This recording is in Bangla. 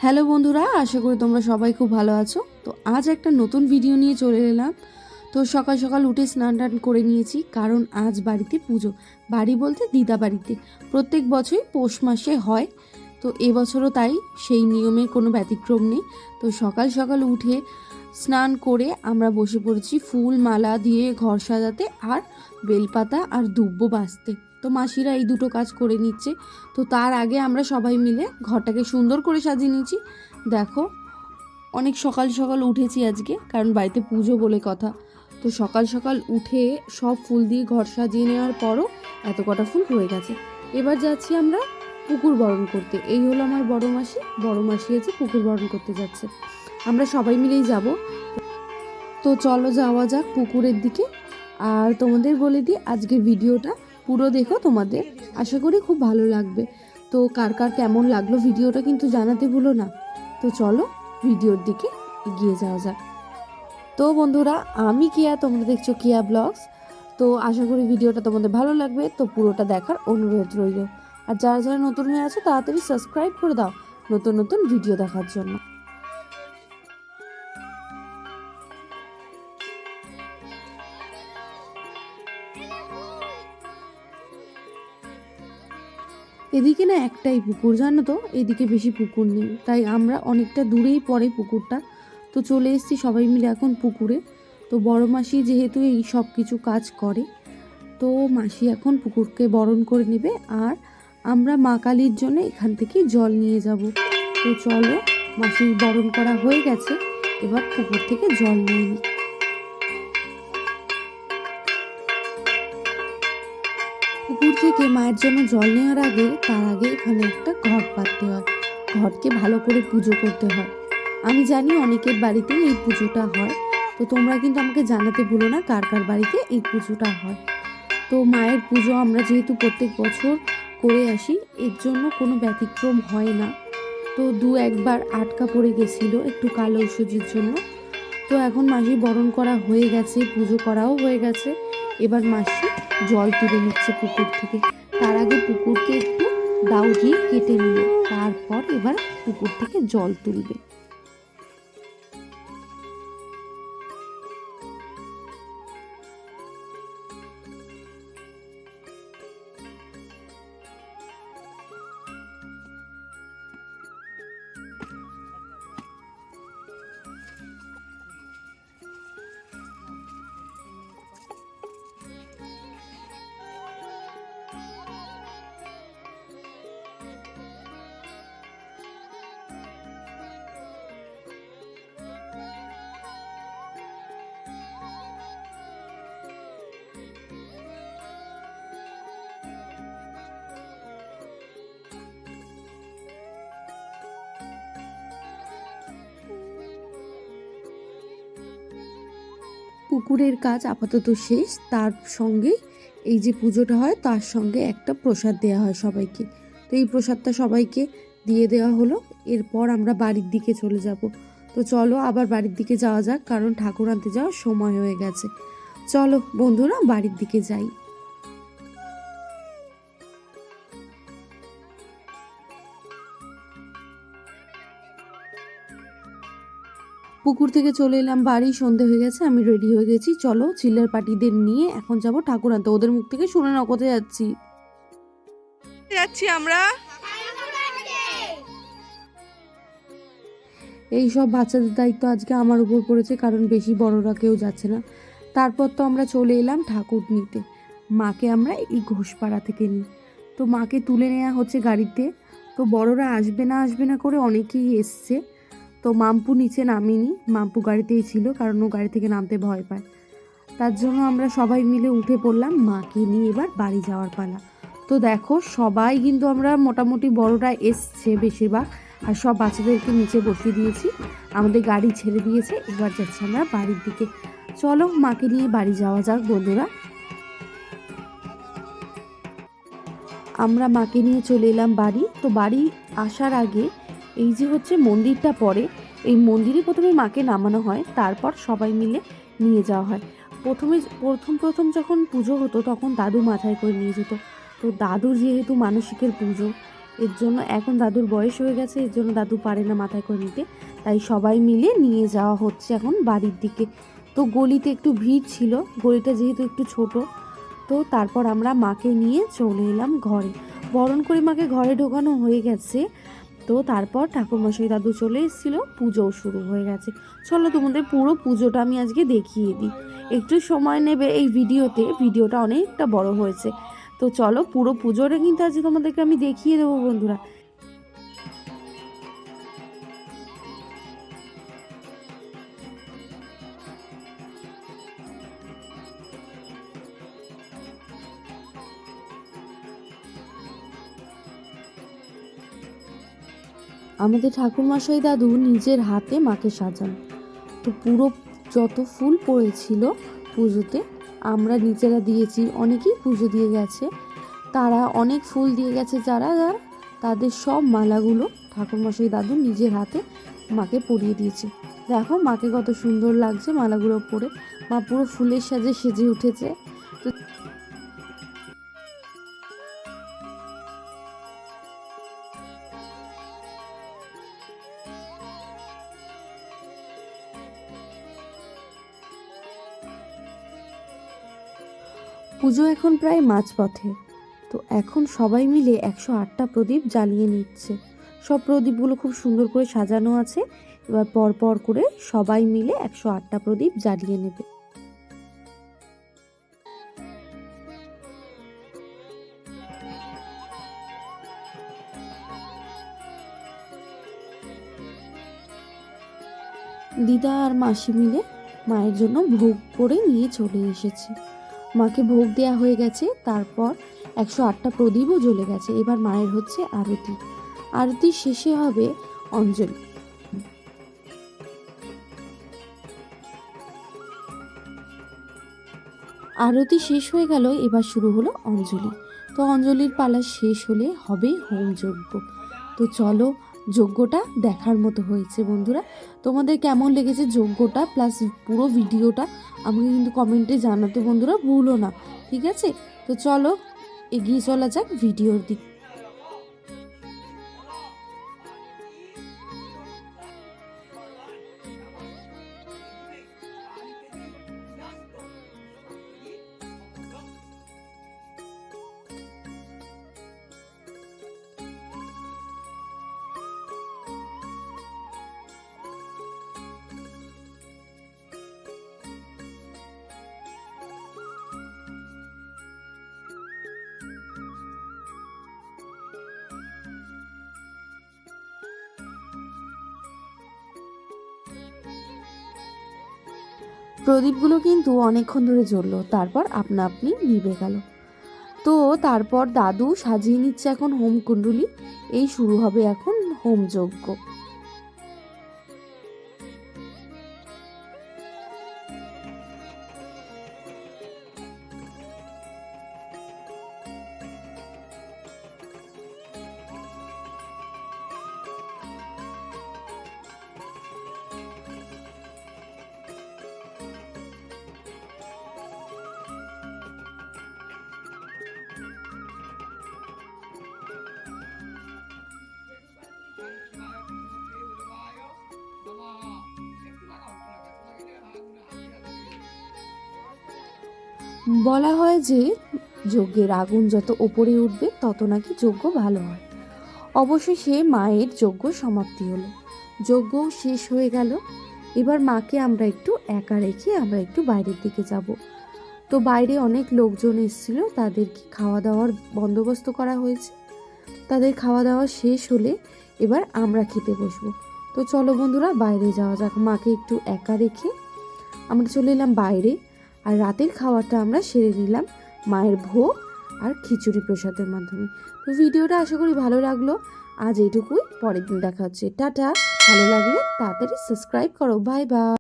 হ্যালো বন্ধুরা, আশা করি তোমরা সবাই খুব ভালো আছো। তো আজ একটা নতুন ভিডিও নিয়ে চলে এলাম। তো সকাল সকাল উঠে স্নান টান করে নিয়েছি, কারণ আজ বাড়িতে পুজো। বাড়ি বলতে দিদা বাড়িতে প্রত্যেক বছরই পৌষ মাসে হয়। তো এবছরও তাই, সেই নিয়মের কোনো ব্যতিক্রম নেই। তো সকাল সকাল উঠে স্নান করে আমরা বসে পড়েছি ফুল মালা দিয়ে ঘর সাজাতে, আর বেলপাতা আর দুব্বো বাজতে। তো মাসিরা এই দুটো কাজ করে নিচ্ছে। তো তার আগে আমরা সবাই মিলে ঘরটাকে সুন্দর করে সাজিয়ে নিয়েছি। দেখো, অনেক সকাল সকাল উঠেছি আজকে, কারণ বাড়িতে পুজো বলে কথা। তো সকাল সকাল উঠে সব ফুল দিয়ে ঘর সাজিয়ে নেওয়ার পরও এত কটা ফুল রয়ে গেছে। এবার যাচ্ছি আমরা পুকুর বরণ করতে। এই হলো আমার বড় মাসি আছে, পুকুর বরণ করতে যাচ্ছে। আমরা সবাই মিলেই যাব। তো চলো যাওয়া যাক পুকুরের দিকে। আর তোমাদের বলে দিই, আজকের ভিডিওটা পুরো দেখো, তোমাদের আশা করি খুব ভালো লাগবে। তো কার কার কেমন লাগলো ভিডিওটা কিন্তু জানাতে ভুলো না। তো চলো ভিডিওর দিকে এগিয়ে যাওয়া যাক। তো বন্ধুরা, আমি কিয়া, তোমরা দেখছো কিয়া ব্লগস। তো আশা করি ভিডিওটা তোমাদের ভালো লাগবে, তো পুরোটা দেখার অনুরোধ রইল। আর যারা যারা নতুন হয়ে আছে তাড়াতাড়ি সাবস্ক্রাইব করে দাও নতুন নতুন ভিডিও দেখার জন্য। এদিকে না একটাই পুকুর, জানো তো, এদিকে বেশি পুকুর নেই, তাই আমরা অনেকটা দূরেই পড়ে পুকুরটা। তো চলে এসেছি সবাই মিলে এখন পুকুরে। তো বড় মাসি যেহেতু এই সব কিছু কাজ করে, তো মাসি এখন পুকুরকে বরণ করে নেবে, আর আমরা মা কালীর জন্য এখান থেকে জল নিয়ে যাব। তো চলো, মাসির বরণ করা হয়ে গেছে, এবার পুকুর থেকে জল নিয়ে নিই। পুকুর থেকে মায়ের জন্য জল নেওয়ার আগে, তার আগে এখানে একটা ঘট পাততে হয়। ঘটকে ভালো করে পুজো করতে হয়। আমি জানি অনেকের বাড়িতে এই পুজোটা হয়। তো তোমরা কিন্তু আমাকে জানাতে ভুলো না কার কার বাড়িতে এই পুজোটা হয়। তো মায়ের পুজো আমরা যেহেতু প্রত্যেক বছর করে আসি, এর জন্য কোনো ব্যতিক্রম হয় না। তো দু একবার আটকা পড়ে গেছিলো একটু কালো ঔষধের জন্য। তো এখন মাসি বরণ করা হয়ে গেছে, পুজো করাও হয়ে গেছে। এবার মাসি জল তুলে নিচ্ছে পুকুর থেকে। তার আগে পুকুরকে একটু দাউ দিয়ে কেটে নিল, তারপর এবার পুকুর থেকে জল তুলবে। পুকুরের কাজ আপাতত শেষ, তার সঙ্গে এই যে পুজোটা হয় তার সঙ্গে একটা প্রসাদ দেওয়া হয় সবাইকে। তো এই প্রসাদটা সবাইকে দিয়ে দেওয়া হলো। এরপর আমরা বাড়ির দিকে চলে যাব। তো চলো আবার বাড়ির দিকে যাওয়া যাক, কারণ ঠাকুর আনতে যাওয়ার সময় হয়ে গেছে। চলো বন্ধুরা, বাড়ির দিকে যাই। পুকুর থেকে চলে এলাম বাড়ি, সন্ধে হয়ে গেছে, আমি রেডি হয়ে গেছি। চলো চিল্লার পার্টিদের নিয়ে এখন যাব ঠাকুর আনতে। ওদের মুখ থেকে শুনে নাও কোথায় যাচ্ছি। আমরা এই সব বাচ্চাদের দায়িত্ব আজকে আমার উপর পড়েছে, কারণ বেশি বড়রা কেউ যাচ্ছে না। তারপর তো আমরা চলে এলাম ঠাকুর নিতে। মাকে আমরা এই ঘোষপাড়া থেকে নিই। তো মাকে তুলে নেওয়া হচ্ছে গাড়িতে। তো বড়রা আসবে না করে অনেকেই এসছে। তো মাম্পু নিচে নামিনি, মাম্পু গাড়িতেই ছিল, কারণ ও গাড়ি থেকে নামতে ভয় পায়। তার জন্য আমরা সবাই মিলে উঠে পড়লাম। মাকে নিয়ে এবার বাড়ি যাওয়ার পালা। তো দেখো, সবাই কিন্তু আমরা মোটামুটি বড়রা এসছে বেশিরভাগ, আর সব বাচ্চাদেরকে নিচে বসিয়ে দিয়েছি, আমাদের গাড়ি ছেড়ে দিয়েছে। এবার যাচ্ছি আমরা বাড়ির দিকে। চলো মাকে নিয়ে বাড়ি যাওয়া যাক বন্ধুরা। আমরা মাকে নিয়ে চলে এলাম বাড়ি। তো বাড়ি আসার আগে এই যে হচ্ছে মন্দিরটা পড়ে, এই মন্দিরে প্রথমে মাকে নামানো হয়, তারপর সবাই মিলে নিয়ে যাওয়া হয়। প্রথম যখন পুজো হতো তখন দাদু মাথায় করে নিয়ে যেত। তো দাদুর যেহেতু মানসিকের পুজো, এর জন্য এখন দাদুর বয়স হয়ে গেছে, এর জন্য দাদু পারে না মাথায় করে নিতে, তাই সবাই মিলে নিয়ে যাওয়া হচ্ছে এখন বাড়ির দিকে। তো গলিতে একটু ভিড় ছিল, গলিটা যেহেতু একটু ছোট, তো তারপর আমরা মাকে নিয়ে চলে এলাম ঘরে। বরণ করে মাকে ঘরে ঢোকানো হয়ে গেছে। তো তারপর ঠাকুরমশাই দাদু চলে এসেছিলো, পুজোও শুরু হয়ে গেছে। চলো তোমাদের পুরো পুজোটা আমি আজকে দেখিয়ে দিই। একটু সময় নেবে এই ভিডিওতে, ভিডিওটা অনেকটা বড় হয়েছে। তো চলো পুরো পুজোটা কিন্তু আজকে তোমাদেরকে আমি দেখিয়ে দেবো বন্ধুরা। আমাদের ঠাকুরমশাই দাদু নিজের হাতে মাকে সাজান। তো পুরো যত ফুল পড়েছিল পুজোতে আমরা নিজেরা দিয়েছি, অনেকেই পুজো দিয়ে গেছে, তারা অনেক ফুল দিয়ে গেছে, যারা যারা তাদের সব মালাগুলো ঠাকুরমশাই দাদু নিজের হাতে মাকে পরিয়ে দিয়েছে। দেখো মাকে কত সুন্দর লাগছে মালাগুলো পরে, মা পুরো ফুলের সাজে সেজে উঠেছে। তো পুজো এখন প্রায় মাঝপথে। তো এখন সবাই মিলে 108টা প্রদীপ জ্বালিয়ে নিচ্ছে। সব প্রদীপগুলো খুব সুন্দর করে সাজানো আছে। এবার পর পর করে সবাই মিলে 108টা প্রদীপ জ্বালিয়ে নেবে। দিদা আর মাসি মিলে মায়ের জন্য ভোগ করে নিয়ে চলে এসেছে। মাকে ভোগ দেওয়া হয়ে গেছে, তারপর 108টা প্রদীপও জ্বলে গেছে। এবার মায়ের হচ্ছে আরতি। আরতি শেষে হবে অঞ্জলি। আরতি শেষ হয়ে গেল, এবার শুরু হলো অঞ্জলি। তো অঞ্জলির পালা শেষ হলে হবে হোম যজ্ঞ। তো চলো, যজ্ঞটা দেখার মতো হয়েছে বন্ধুরা। তোমাদের কেমন লেগেছে যজ্ঞটা প্লাস পুরো ভিডিওটা আমাকে কিন্তু কমেন্টে জানাতে বন্ধুরা ভুলো না, ঠিক আছে? তো চলো এগিয়ে চলা যাক ভিডিওর দিক। প্রদীপগুলো কিন্তু অনেকক্ষণ ধরে জ্বললো, তারপর আপনা আপনি নিভে গেল। তো তারপর দাদু সাজিয়ে নিচ্ছে এখন হোম কুণ্ডলী। এই শুরু হবে এখন হোম যজ্ঞ। বলা হয় যে যজ্ঞের আগুন যত ওপরে উঠবে তত নাকি যজ্ঞ ভালো হয়। অবশেষে মায়ের যজ্ঞ সমাপ্তি হলো, যজ্ঞ শেষ হয়ে গেল। এবার মাকে আমরা একটু একা রেখে আমরা একটু বাইরের দিকে যাব। তো বাইরে অনেক লোকজন এসেছিল, তাদেরকে খাওয়া দাওয়ার বন্দোবস্ত করা হয়েছে। তাদের খাওয়া দাওয়া শেষ হলে এবার আমরা খেতে বসবো। তো চলো বন্ধুরা বাইরে যাওয়া যাক। মাকে একটু একা রেখে আমরা চলে এলাম বাইরে, আর রাতের খাওয়াটা আমরা সেরে নিলাম মায়ের ভোগ আর খিচুড়ি প্রসাদের মাধ্যমে। তো ভিডিওটা আশা করি ভালো লাগলো। আজ এইটুকুই, পরের দিন দেখা হচ্ছে। টাটা। ভালো লাগলে তাড়াতাড়ি সাবস্ক্রাইব করো। Bye bye.